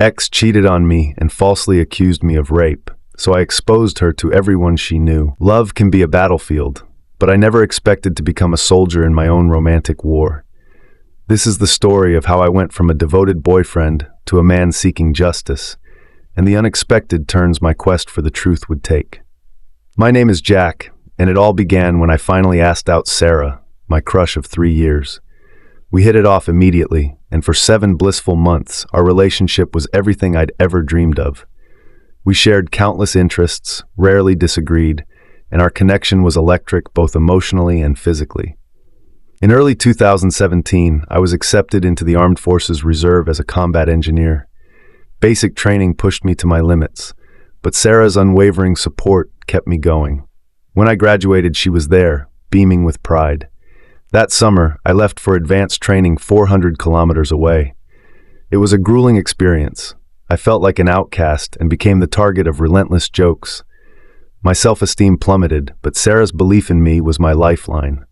ex cheated on me and falsely accused me of rape, so I exposed her to everyone she knew. Love can be a battlefield, but I never expected to become a soldier in my own romantic war. This is the story of how I went from a devoted boyfriend to a man seeking justice, and the unexpected turns my quest for the truth would take. My name is Jack, and it all began when I finally asked out Sarah, my crush of 3 years. We hit it off immediately, and for 7 blissful months, our relationship was everything I'd ever dreamed of. We shared countless interests, rarely disagreed, and our connection was electric both emotionally and physically. In early 2017, I was accepted into the Armed Forces Reserve as a combat engineer. Basic training pushed me to my limits, but Sarah's unwavering support kept me going. When I graduated, she was there, beaming with pride. That summer, I left for advanced training 400 kilometers away. It was a grueling experience. I felt like an outcast and became the target of relentless jokes. My self-esteem plummeted, but Sarah's belief in me was my lifeline.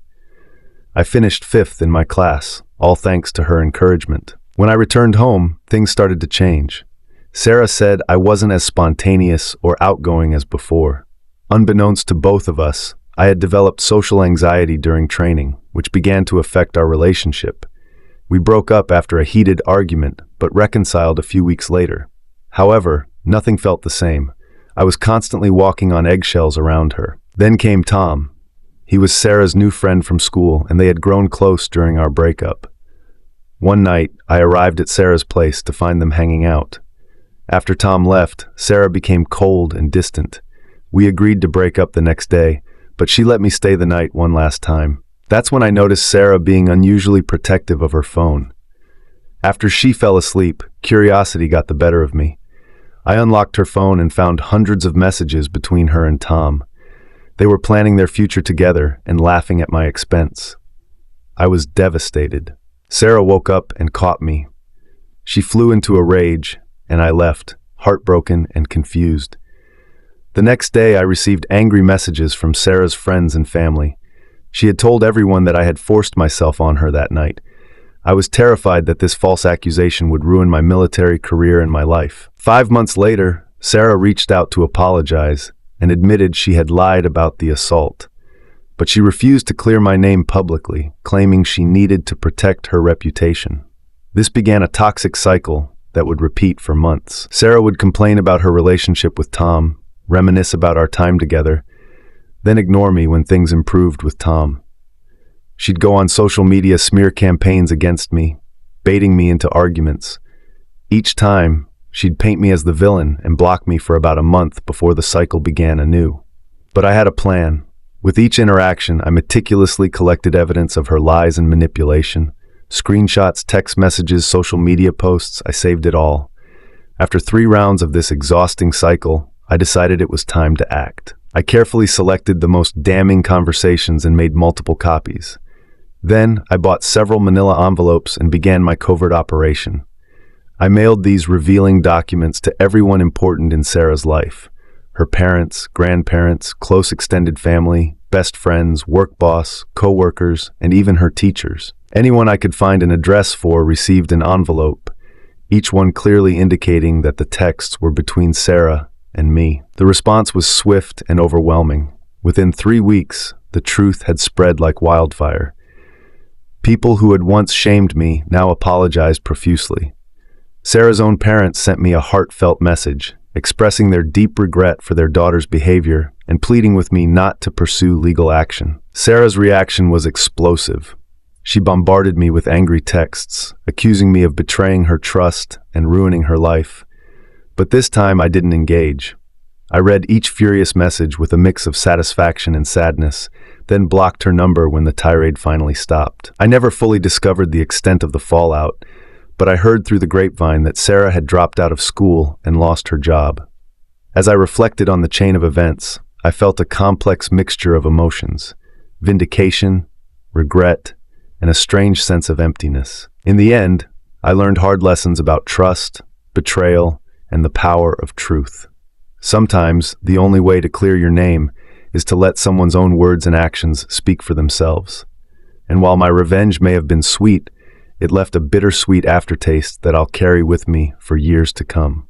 I finished 5th in my class, all thanks to her encouragement. When I returned home, things started to change. Sarah said I wasn't as spontaneous or outgoing as before. Unbeknownst to both of us, I had developed social anxiety during training, which began to affect our relationship. We broke up after a heated argument, but reconciled a few weeks later. However, nothing felt the same. I was constantly walking on eggshells around her. Then came Tom. He was Sarah's new friend from school, and they had grown close during our breakup. One night, I arrived at Sarah's place to find them hanging out. After Tom left, Sarah became cold and distant. We agreed to break up the next day, but she let me stay the night one last time. That's when I noticed Sarah being unusually protective of her phone. After she fell asleep, curiosity got the better of me. I unlocked her phone and found hundreds of messages between her and Tom. They were planning their future together and laughing at my expense. I was devastated. Sarah woke up and caught me. She flew into a rage, and I left, heartbroken and confused. The next day, I received angry messages from Sarah's friends and family. She had told everyone that I had forced myself on her that night. I was terrified that this false accusation would ruin my military career and my life. 5 months later, Sarah reached out to apologize and admitted she had lied about the assault. But she refused to clear my name publicly, claiming she needed to protect her reputation. This began a toxic cycle that would repeat for months. Sarah would complain about her relationship with Tom, reminisce about our time together, then ignore me when things improved with Tom. She'd go on social media smear campaigns against me, baiting me into arguments. Each time, she'd paint me as the villain and block me for about a month before the cycle began anew. But I had a plan. With each interaction, I meticulously collected evidence of her lies and manipulation. Screenshots, text messages, social media posts, I saved it all. After 3 rounds of this exhausting cycle, I decided it was time to act. I carefully selected the most damning conversations and made multiple copies. Then, I bought several manila envelopes and began my covert operation. I mailed these revealing documents to everyone important in Sarah's life: her parents, grandparents, close extended family, best friends, work boss, co-workers, and even her teachers. Anyone I could find an address for received an envelope, each one clearly indicating that the texts were between Sarah and me. The response was swift and overwhelming. Within 3 weeks, the truth had spread like wildfire. People who had once shamed me now apologized profusely. Sarah's own parents sent me a heartfelt message, expressing their deep regret for their daughter's behavior and pleading with me not to pursue legal action. Sarah's reaction was explosive. She bombarded me with angry texts, accusing me of betraying her trust and ruining her life. But this time I didn't engage. I read each furious message with a mix of satisfaction and sadness, then blocked her number when the tirade finally stopped. I never fully discovered the extent of the fallout, but I heard through the grapevine that Sarah had dropped out of school and lost her job. As I reflected on the chain of events, I felt a complex mixture of emotions: vindication, regret, and a strange sense of emptiness. In the end, I learned hard lessons about trust, betrayal, and the power of truth. Sometimes, the only way to clear your name is to let someone's own words and actions speak for themselves. And while my revenge may have been sweet, It left a bittersweet aftertaste that I'll carry with me for years to come.